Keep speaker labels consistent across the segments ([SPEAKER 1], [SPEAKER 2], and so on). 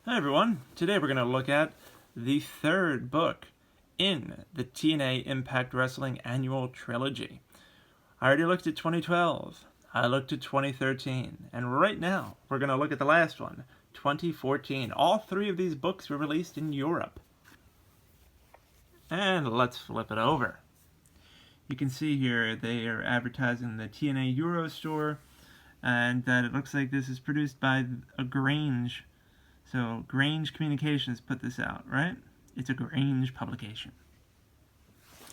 [SPEAKER 1] Hi everyone, today we're going to look at the third book in the TNA Impact Wrestling Annual Trilogy. I already looked at 2012, I looked at 2013, and right now we're going to look at the last one, 2014. All three of these books were released in Europe. And let's flip it over. You can see here they are advertising the TNA Euro store, and that it looks like this is produced by a Grange. So Grange Communications put this out, right? It's a Grange publication.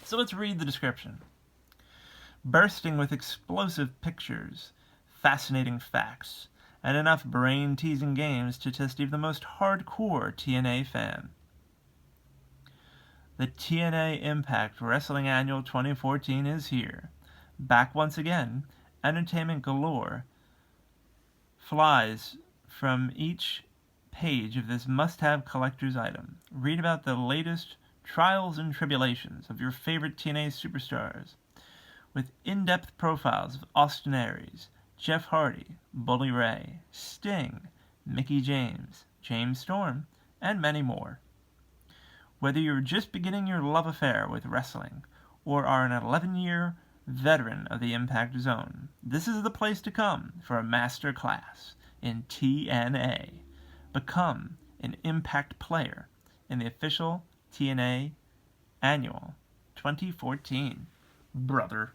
[SPEAKER 1] So let's read the description. Bursting with explosive pictures, fascinating facts, and enough brain-teasing games to test even the most hardcore TNA fan. The TNA Impact Wrestling Annual 2014 is here. Back once again, entertainment galore flies from each page of this must-have collector's item. Read about the latest trials and tribulations of your favorite TNA superstars, with in-depth profiles of Austin Aries, Jeff Hardy, Bully Ray, Sting, Mickie James, James Storm, and many more. Whether you're just beginning your love affair with wrestling, or are an 11-year veteran of the Impact Zone, this is the place to come for a master class in TNA. Become an Impact player in the official TNA Annual 2014, brother.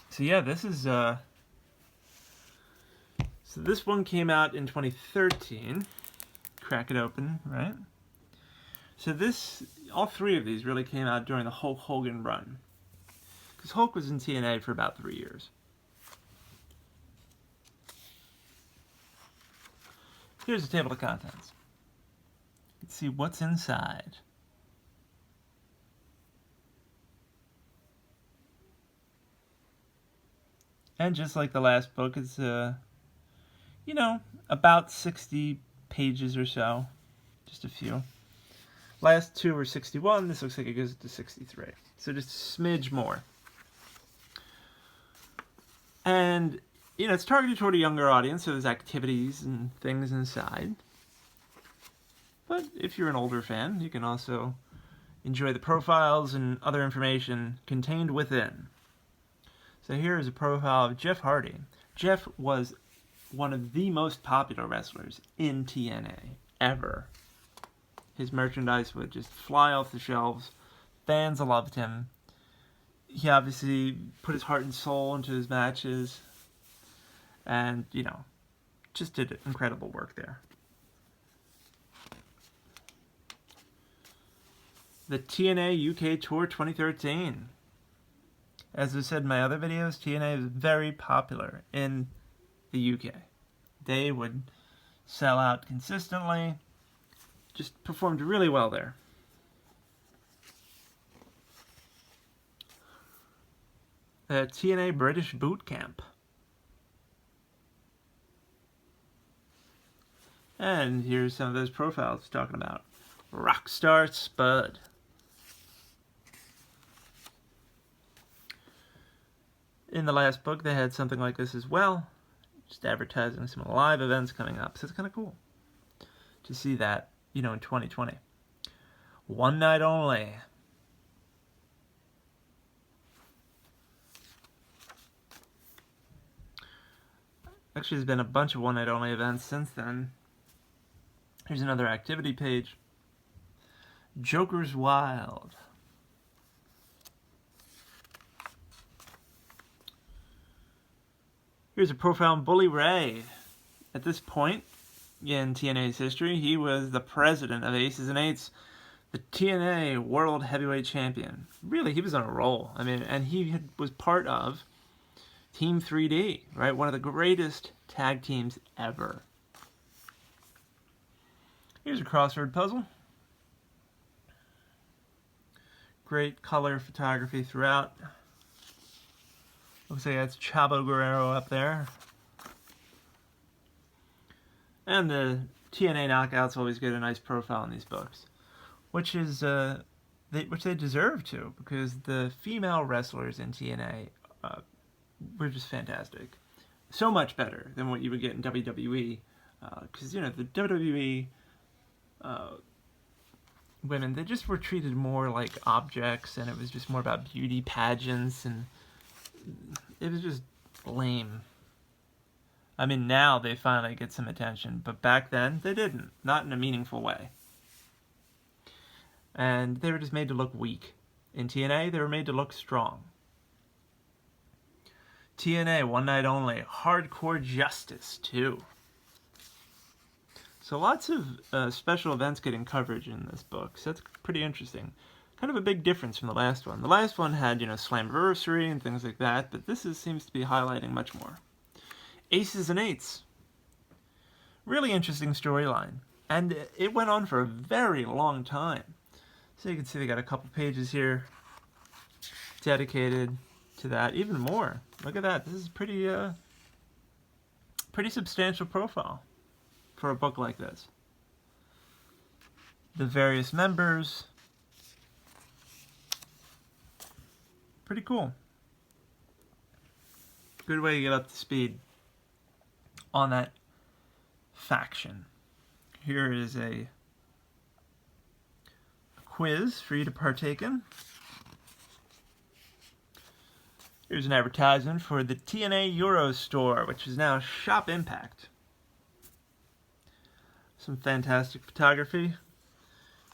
[SPEAKER 1] So yeah, this is so this one came out in 2013. Crack it open, right? So all three of these really came out during the Hulk Hogan run, because Hulk was in TNA for about 3 years. Here's the table of contents. Let's see what's inside. And just like the last book, it's, about 60 pages or so. Just a few. Last two were 61. This looks like it goes to 63. So just a smidge more. And it's targeted toward a younger audience, so there's activities and things inside. But if you're an older fan, you can also enjoy the profiles and other information contained within. So here is a profile of Jeff Hardy. Jeff was one of the most popular wrestlers in TNA ever. His merchandise would just fly off the shelves. Fans loved him. He obviously put his heart and soul into his matches. And, just did incredible work there. The Tna UK Tour 2013. As I said in my other videos, TNA is very popular in the UK. They would sell out consistently. Just performed really well there. The TNA British Boot Camp. And here's some of those profiles talking about Rockstar Spud. In the last book, they had something like this as well, just advertising some live events coming up. So it's kind of cool to see that, in 2020. One night only. Actually, there's been a bunch of one night only events since then. Here's another activity page. Joker's Wild. Here's a profile on Bully Ray. At this point in TNA's history, he was the president of Aces and Eights, the TNA World Heavyweight Champion. Really, he was on a roll. And he was part of Team 3D, right? One of the greatest tag teams ever. Here's a crossword puzzle. Great color photography throughout. Looks like that's Chavo Guerrero up there. And the TNA Knockouts always get a nice profile in these books, which is which they deserve to, because the female wrestlers in TNA were just fantastic. So much better than what you would get in WWE Because, you know, the WWE women, they just were treated more like objects, and it was just more about beauty pageants, and it was just lame. I mean, now they finally get some attention, but back then they didn't. Not in a meaningful way. And they were just made to look weak. In TNA, they were made to look strong. TNA, one night only. Hardcore Justice, too. So lots of special events getting coverage in this book. So that's pretty interesting. Kind of a big difference from the last one. The last one had, you know, Slammiversary and things like that, but this seems to be highlighting much more. Aces and Eights. Really interesting storyline. And it went on for a very long time. So you can see they got a couple pages here dedicated to that. Even more. Look at that. This is pretty substantial profile for a book like this. The various members. Pretty cool. Good way to get up to speed on that faction. Here is a quiz for you to partake in. Here's an advertisement for the TNA Euro store, which is now Shop Impact. Some fantastic photography.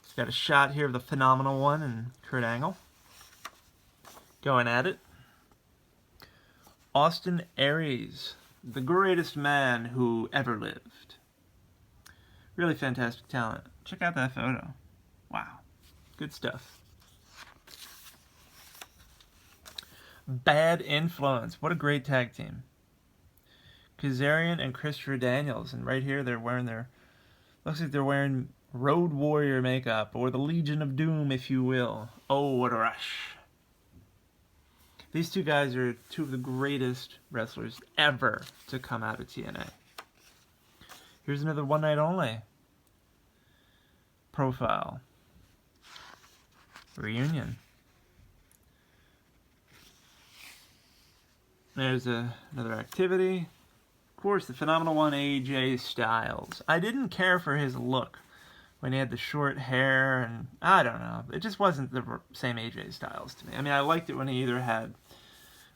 [SPEAKER 1] It's got a shot here of the Phenomenal One and Kurt Angle going at it. Austin Aries, the greatest man who ever lived. Really fantastic talent. Check out that photo. Wow. Good stuff. Bad Influence. What a great tag team. Kazarian and Christopher Daniels. And right here they're wearing their... Looks like they're wearing Road Warrior makeup. Or the Legion of Doom, if you will. Oh, what a rush. These two guys are two of the greatest wrestlers ever to come out of TNA. Here's another one night only profile. Reunion. There's another activity. Of course, the Phenomenal One, AJ Styles. I didn't care for his look when he had the short hair, and I don't know. It just wasn't the same AJ Styles to me. I mean, I liked it when he either had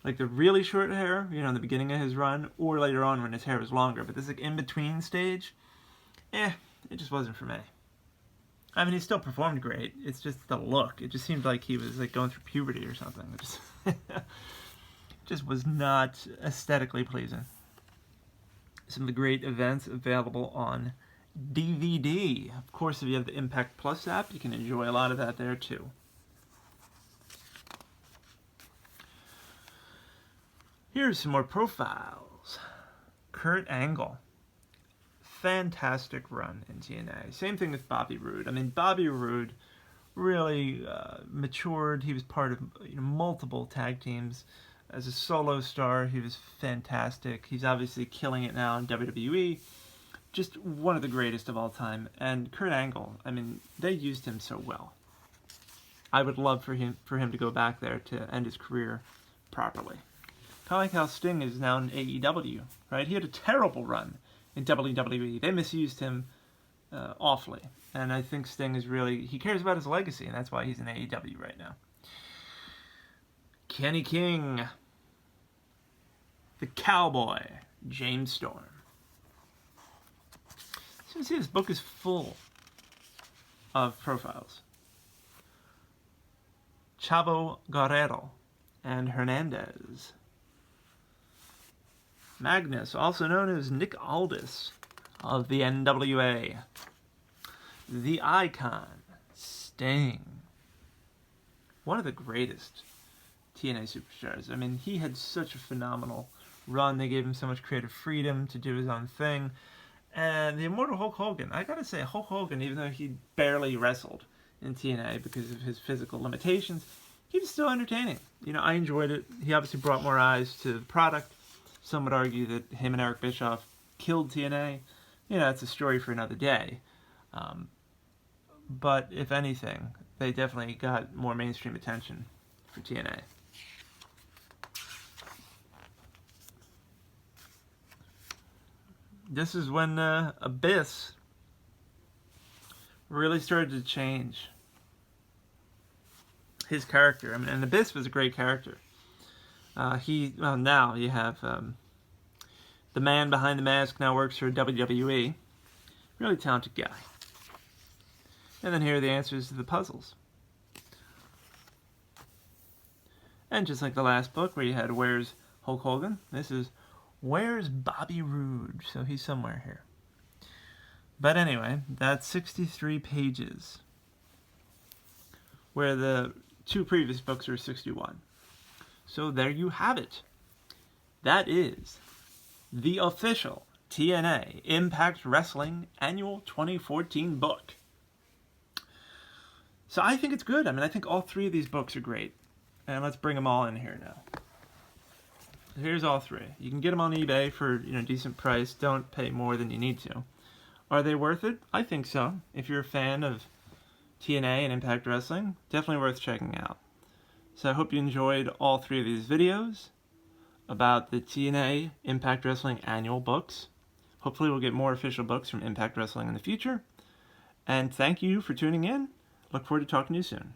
[SPEAKER 1] like the really short hair, you know, in the beginning of his run, or later on when his hair was longer. But this like in-between stage, it just wasn't for me. I mean, he still performed great. It's just the look. It just seemed like he was like going through puberty or something. It just was not aesthetically pleasing. Some of the great events available on DVD. Of course, if you have the Impact Plus app, you can enjoy a lot of that there too. Here's some more profiles. Kurt Angle. Fantastic run in TNA. Same thing with Bobby Roode. I mean, Bobby Roode really matured. He was part of multiple tag teams. As a solo star, he was fantastic. He's obviously killing it now in WWE. Just one of the greatest of all time. And Kurt Angle, I mean, they used him so well. I would love for him to go back there to end his career properly. Kind of like how Sting is now in AEW, right? He had a terrible run in WWE. They misused him awfully. And I think Sting is really... He cares about his legacy, and that's why he's in AEW right now. Kenny King. The Cowboy. James Storm. So you see, this book is full of profiles. Chavo Guerrero and Hernandez. Magnus, also known as Nick Aldis of the NWA. The Icon, Sting. One of the greatest TNA superstars. I mean, he had such a phenomenal run. They gave him so much creative freedom to do his own thing. And the Immortal Hulk Hogan. I gotta say, Hulk Hogan, even though he barely wrestled in TNA because of his physical limitations, he was still entertaining. You know, I enjoyed it. He obviously brought more eyes to the product. Some would argue that him and Eric Bischoff killed TNA. You know, that's a story for another day. But if anything, they definitely got more mainstream attention for TNA. this is when Abyss really started to change his character. I mean, and Abyss was a great character. Now you have the man behind the mask now works for WWE. Really talented guy. And then here are the answers to the puzzles. And just like the last book where you had Where's Hulk Hogan, this is Where's Bobby Roode? So he's somewhere here. But anyway, that's 63 pages, where the two previous books are 61. So there you have it. That is the official TNA Impact Wrestling Annual 2014 book. So I think it's good. I mean, I think all three of these books are great. And let's bring them all in here now. Here's all three. You can get them on eBay for decent price. Don't pay more than you need to. Are they worth it? I think so. If you're a fan of TNA and Impact Wrestling, definitely worth checking out. So I hope you enjoyed all three of these videos about the TNA Impact Wrestling annual books. Hopefully we'll get more official books from Impact Wrestling in the future. And thank you for tuning in. Look forward to talking to you soon.